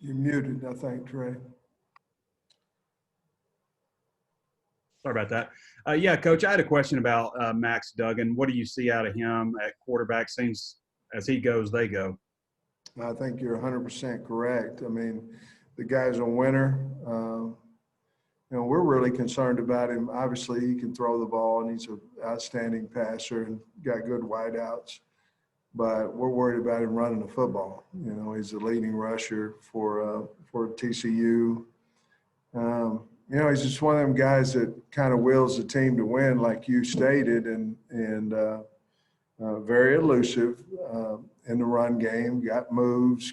You're muted, I think, Trey. Sorry about that. Yeah, Coach, I had a question about Max Duggan. What do you see out of him at quarterback? Seems as he goes, they go. I think you're 100% correct. I mean, the guy's a winner. We're really concerned about him. Obviously, he can throw the ball, and he's an outstanding passer and got good wideouts. But we're worried about him running the football. He's the leading rusher for TCU. He's just one of them guys that kind of wills the team to win, like you stated, and very elusive in the run game. Got moves.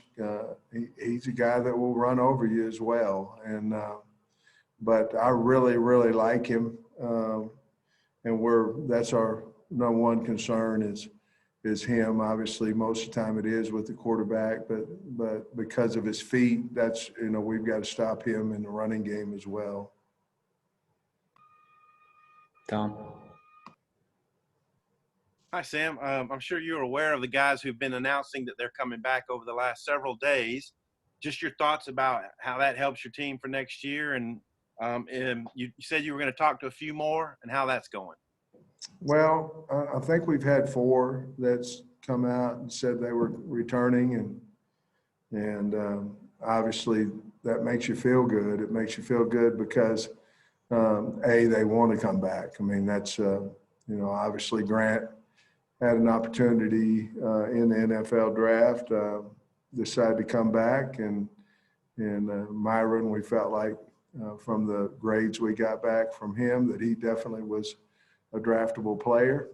He's a guy that will run over you as well. But I really, really like him, and that's our number one concern is him. Obviously, most of the time it is with the quarterback, but because of his feet, that's we've got to stop him in the running game as well. Tom. Hi, Sam. I'm sure you're aware of the guys who've been announcing that they're coming back over the last several days. Just your thoughts about how that helps your team for next year, and you said you were going to talk to a few more, and how that's going. Well, I think we've had 4 that's come out and said they were returning, and obviously that makes you feel good. It makes you feel good because they want to come back. I mean, that's obviously Grant had an opportunity in the NFL draft, decided to come back, and Myron, we felt like from the grades we got back from him that he definitely was a draftable player,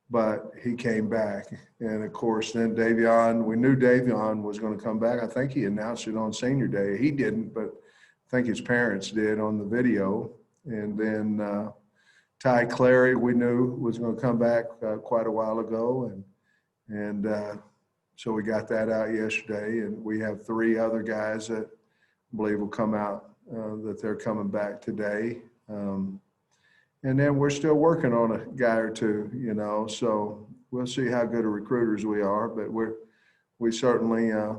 but he came back. And of course, then Davion, we knew Davion was going to come back. I think he announced it on senior day. He didn't, but I think his parents did on the video. And then Ty Clary, we knew was going to come back quite a while ago. And so we got that out yesterday. And we have 3 other guys that I believe will come out that they're coming back today. And then we're still working on a guy or 2, so we'll see how good of recruiters we are. But we certainly, if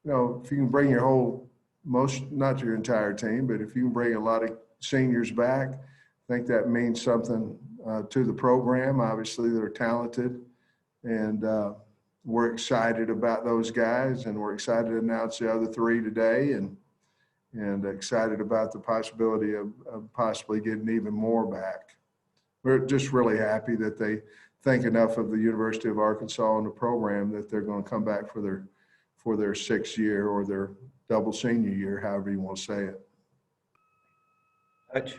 you can bring your whole, not your entire team, but if you can bring a lot of seniors back, I think that means something to the program. Obviously, they're talented, and we're excited about those guys, and we're excited to announce the other 3 today, and excited about the possibility of possibly getting even more back. We're just really happy that they think enough of the University of Arkansas and the program that they're going to come back for their 6th year or their double senior year, however you want to say it. Coach.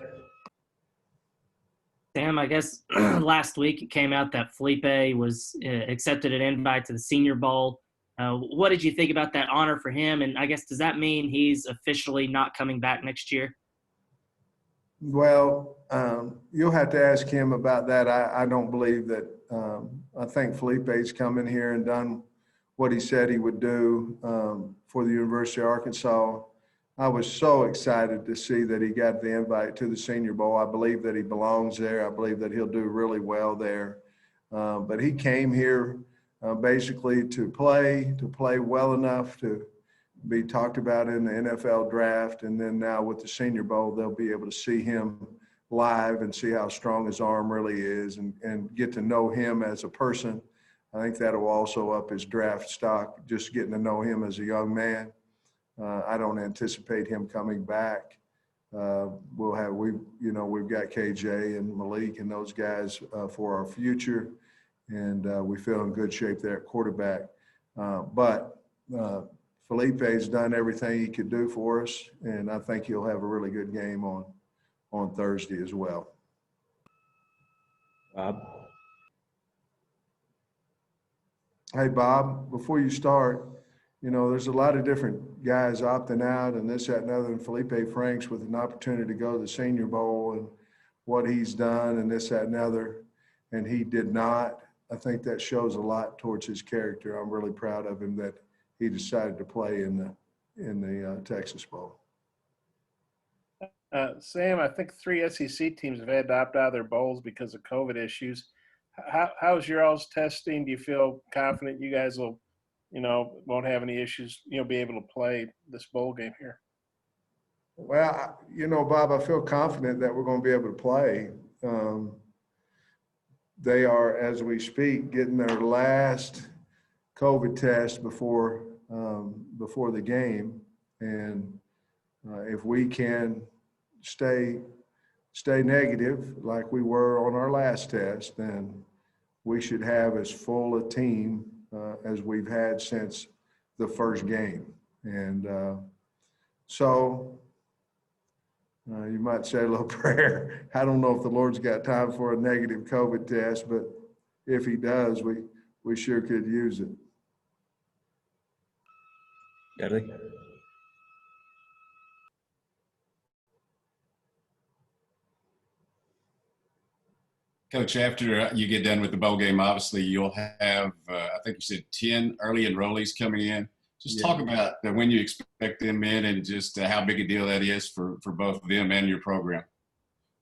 Sam, I guess last week it came out that Felipe was accepted an invite to the Senior Bowl. What did you think about that honor for him? And I guess, does that mean he's officially not coming back next year? Well, you'll have to ask him about that. I don't believe that. I think Felipe's come in here and done what he said he would do for the University of Arkansas. I was so excited to see that he got the invite to the Senior Bowl. I believe that he belongs there. I believe that he'll do really well there. But he came here basically to play well enough to be talked about in the NFL draft. And then now with the Senior Bowl, they'll be able to see him live and see how strong his arm really is and get to know him as a person. I think that'll also up his draft stock, just getting to know him as a young man. I don't anticipate him coming back. We've got KJ and Malik and those guys for our future. And we feel in good shape there at quarterback. But Felipe's done everything he could do for us, and I think he'll have a really good game on Thursday as well. Bob. Hey, Bob, before you start, there's a lot of different guys opting out and this, that, and other, and Felipe Franks with an opportunity to go to the Senior Bowl and what he's done and this, that, and other, and he did not. I think that shows a lot towards his character. I'm really proud of him that he decided to play in the Texas Bowl. Sam, I think 3 SEC teams have had to opt out of their bowls because of COVID issues. How's your all's testing? Do you feel confident you guys will won't have any issues, be able to play this bowl game here. Well, Bob, I feel confident that we're going to be able to play. They are, as we speak, getting their last COVID test before the game, and if we can stay negative like we were on our last test, then we should have as full a team as we've had since the first game. And so you might say a little prayer. I don't know if the Lord's got time for a negative COVID test, but if he does, we sure could use it. Dudley? Coach, after you get done with the bowl game, obviously you'll have, I think you said 10 early enrollees coming in. Just talk about when you expect them in and just how big a deal that is for both them and your program.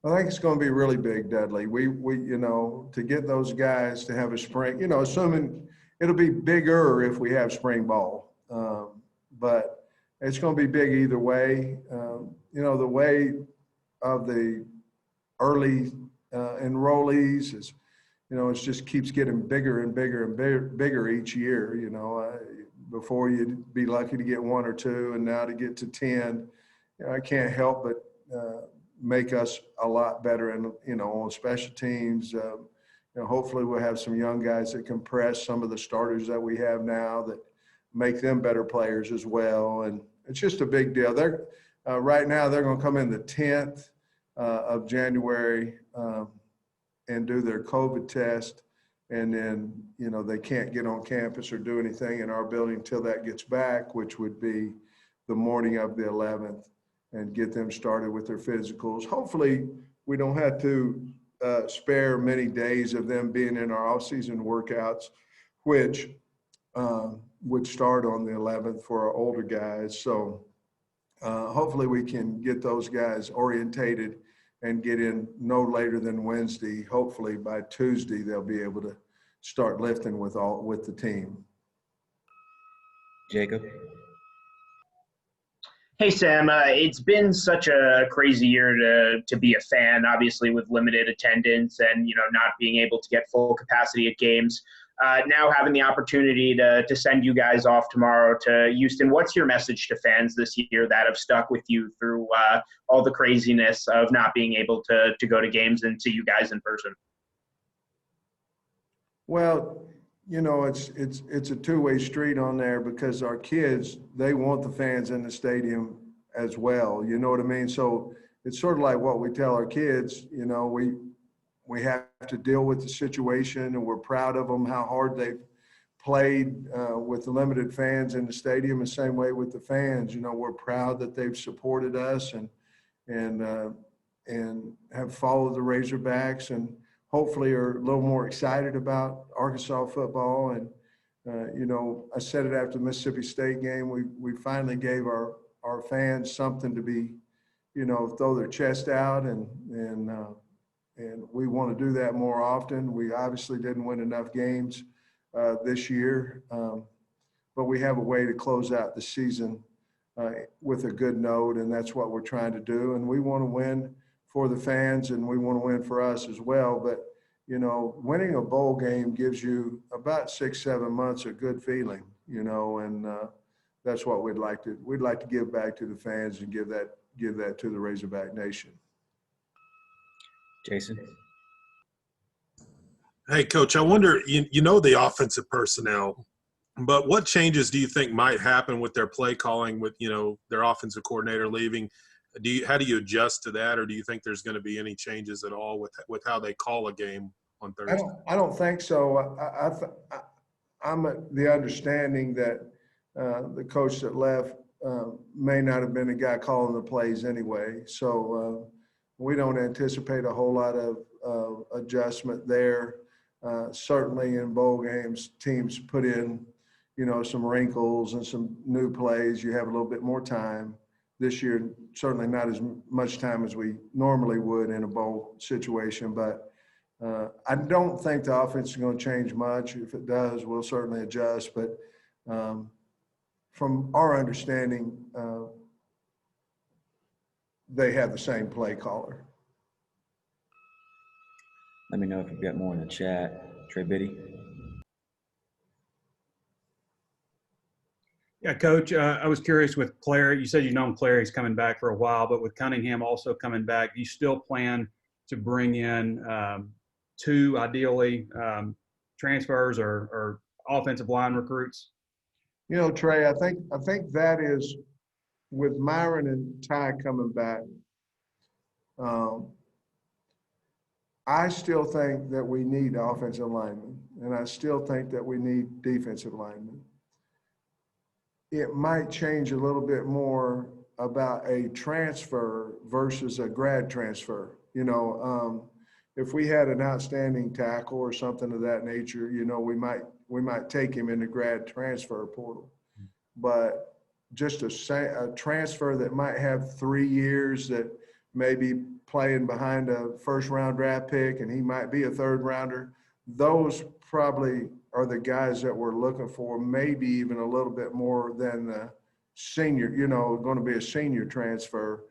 I think it's going to be really big, Dudley. We to get those guys to have a spring, assuming it'll be bigger if we have spring ball. But it's going to be big either way. The way of the early enrollees is, it just keeps getting bigger and bigger and bigger each year. Before you'd be lucky to get 1 or 2, and now to get to 10, I can't help but make us a lot better. And on special teams, hopefully we'll have some young guys that can press some of the starters that we have now that make them better players as well. And it's just a big deal. They're right now they're going to come in the 10th of January and do their COVID test. And then, they can't get on campus or do anything in our building until that gets back, which would be the morning of the 11th, and get them started with their physicals. Hopefully we don't have to spare many days of them being in our off-season workouts, which would start on the 11th for our older guys. So hopefully we can get those guys orientated and get in no later than Wednesday. Hopefully by Tuesday they'll be able to start lifting with the team. Jacob? Hey, Sam. It's been such a crazy year to be a fan, obviously with limited attendance and, not being able to get full capacity at games. Now having the opportunity to send you guys off tomorrow to Houston, what's your message to fans this year that have stuck with you through all the craziness of not being able to go to games and see you guys in person? Well, it's a two-way street on there, because our kids, they want the fans in the stadium as well. You know what I mean? So it's sort of like what we tell our kids, we have to deal with the situation, and we're proud of them, how hard they've played with the limited fans in the stadium. The same way with the fans, we're proud that they've supported us and have followed the Razorbacks, and hopefully are a little more excited about Arkansas football. And, I said it after the Mississippi State game, we finally gave our fans something to be, throw their chest out, and we want to do that more often. We obviously didn't win enough games this year, but we have a way to close out the season with a good note, and that's what we're trying to do. And we want to win for the fans, and we want to win for us as well. But, winning a bowl game gives you about 6-7 months of good feeling, and that's what we'd like to give back to the fans and give that to the Razorback Nation. Jason? Hey, Coach, I wonder, the offensive personnel, but what changes do you think might happen with their play calling with, their offensive coordinator leaving? How do you adjust to that, or do you think there's going to be any changes at all with how they call a game on Thursday? I don't think so. I'm at the understanding that the coach that left may not have been the guy calling the plays anyway. So we don't anticipate a whole lot of adjustment there. Certainly in bowl games, teams put in, some wrinkles and some new plays. You have a little bit more time. This year, certainly not as much time as we normally would in a bowl situation, but I don't think the offense is going to change much. If it does, we'll certainly adjust. But From our understanding, they have the same play caller. Let me know if you've got more in the chat. Trey Biddy. Yeah, Coach, I was curious with Clary. You said you've known Clary's coming back for a while, but with Cunningham also coming back, do you still plan to bring in two, ideally, transfers or offensive line recruits? You know, Trey, I think that is, with Myron and Ty coming back, I still think that we need offensive linemen, and I still think that we need defensive linemen. It might change a little bit more about a transfer versus a grad transfer. You know, if we had an outstanding tackle or something of that nature, you know, we might take him in the grad transfer portal. But just a transfer that might have 3 years, that may be playing behind a first-round draft pick and he might be a third-rounder, those probably are the guys that we're looking for, maybe even a little bit more than the senior, you know, going to be a senior transfer,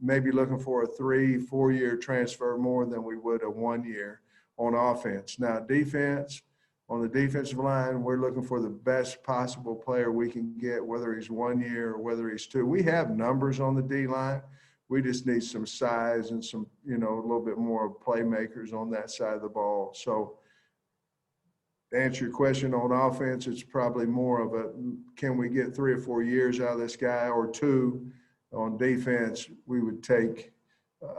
maybe looking for a 3-4 year transfer more than we would a 1 year on offense. Now, defense, on the defensive line, we're looking for the best possible player we can get, whether he's 1 year or whether he's 2. We have numbers on the D line. We just need some size and some, you know, a little bit more playmakers on that side of the ball. So, to answer your question on offense, it's probably more of a, can we get 3 or 4 years out of this guy, or 2? On defense, we would take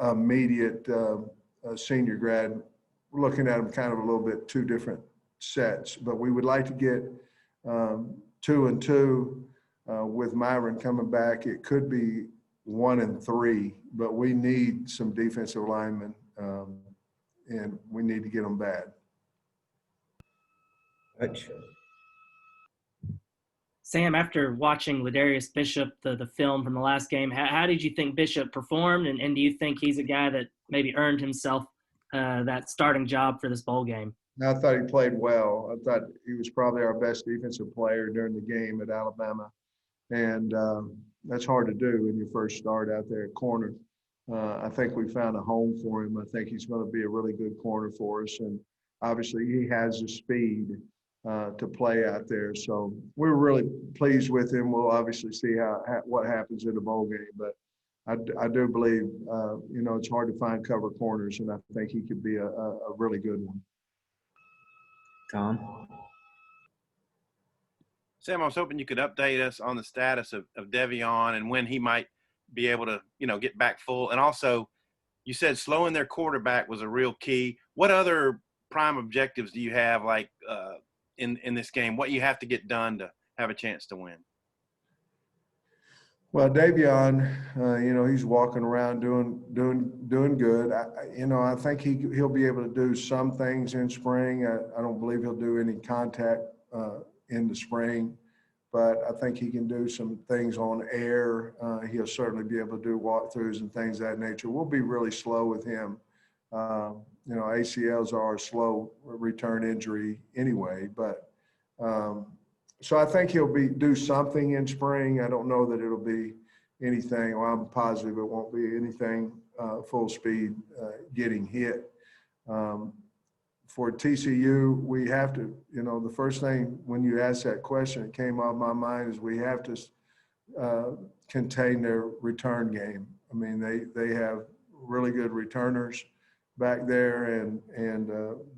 immediate senior grad, looking at them kind of a little bit 2 different sets. But we would like to get 2 and 2 with Myron coming back. It could be 1 and 3, but we need some defensive linemen, and we need to get them bad. Sam, after watching Ladarius Bishop, the film from the last game, how did you think Bishop performed? And do you think he's a guy that maybe earned himself that starting job for this bowl game? I thought he played well. I thought he was probably our best defensive player during the game at Alabama. And that's hard to do in your first start out there at corner. I think we found a home for him. I think he's going to be a really good corner for us. And obviously he has the speed to play out there. So we're really pleased with him. We'll obviously see what happens in the bowl game. But I do believe, you know, it's hard to find cover corners, and I think he could be a really good one. Tom? Sam, I was hoping you could update us on the status of Devion and when he might be able to, you know, get back full. And also, you said slowing their quarterback was a real key. What other prime objectives do you have, like in this game? What you have to get done to have a chance to win? Well, Davion, you know, he's walking around doing good. I think he'll be able to do some things in spring. I don't believe he'll do any contact in the spring, but I think he can do some things on air. He'll certainly be able to do walkthroughs and things of that nature. We'll be really slow with him. You know, ACLs are a slow return injury anyway, but so I think he'll do something in spring. I don't know that it'll be anything. Well, I'm positive it won't be anything full speed getting hit. For TCU, we have to, you know, the first thing when you asked that question, it came off my mind, is we have to contain their return game. I mean, they have really good returners back there, and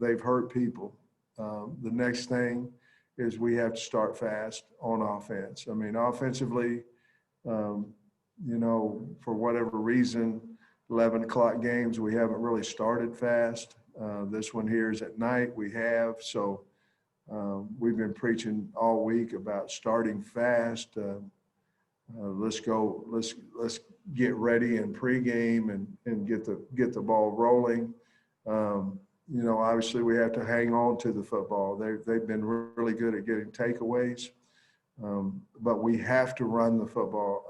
they've hurt people. The next thing is we have to start fast on offense. I mean, offensively, you know, for whatever reason, 11 o'clock games, we haven't really started fast. This one here is at night. We have. So we've been preaching all week about starting fast. Let's go. Let's get ready in pregame and get the ball rolling. You know, obviously we have to hang on to the football. They've been really good at getting takeaways, but we have to run the football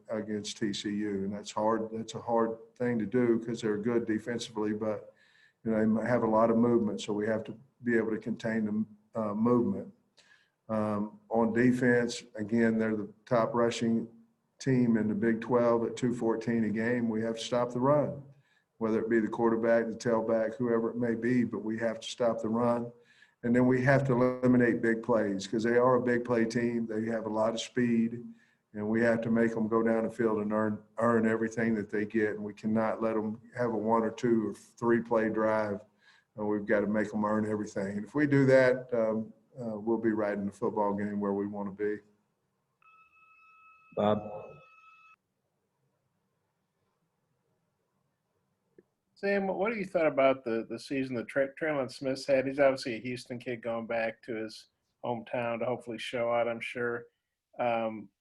against TCU, and that's hard. That's a hard thing to do because they're good defensively, but you know, they have a lot of movement, so we have to be able to contain the movement. On defense, again, they're the top rushing team in the Big 12 at 214 a game. We have to stop the run, whether it be the quarterback, the tailback, whoever it may be, but we have to stop the run. And then we have to eliminate big plays because they are a big play team. They have a lot of speed, and we have to make them go down the field and earn everything that they get. And we cannot let them have a 1 or 2 or 3 play drive. We've got to make them earn everything. And if we do that, we'll be right in the football game where we want to be. Bob? Sam, what do you thought about the season that Traylon Smith's had? He's obviously a Houston kid going back to his hometown to hopefully show out, I'm sure.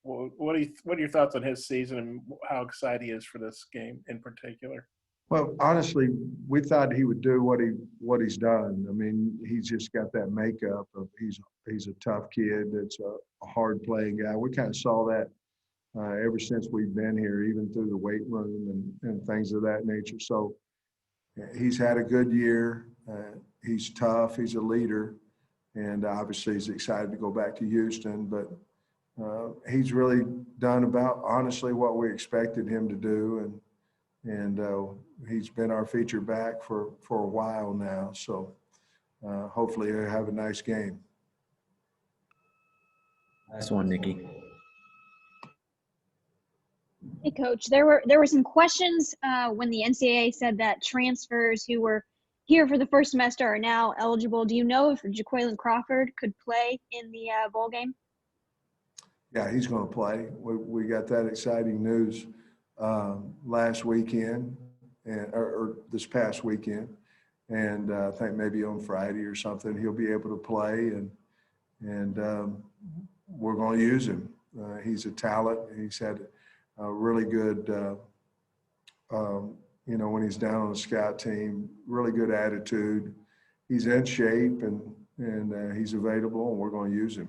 What are your thoughts on his season and how excited he is for this game in particular? Well, honestly, we thought he would do what he's done. I mean, he's just got that makeup of he's a tough kid. That's a hard playing guy. We kind of saw that ever since we've been here, even through the weight room and things of that nature. So he's had a good year. He's tough. He's a leader, and obviously he's excited to go back to Houston. But he's really done about honestly what we expected him to do, and he's been our feature back for a while now. So hopefully he'll have a nice game. Last one, Nikki. Hey, Coach. There were some questions when the NCAA said that transfers who were here for the first semester are now eligible. Do you know if Jaquelin Crawford could play in the bowl game? Yeah, he's going to play. We got that exciting news last weekend or this past weekend, and I think maybe on Friday or something he'll be able to play, and we're going to use him. He's a talent. He's had a really good, when he's down on the scout team, really good attitude. He's in shape and he's available, and we're going to use him.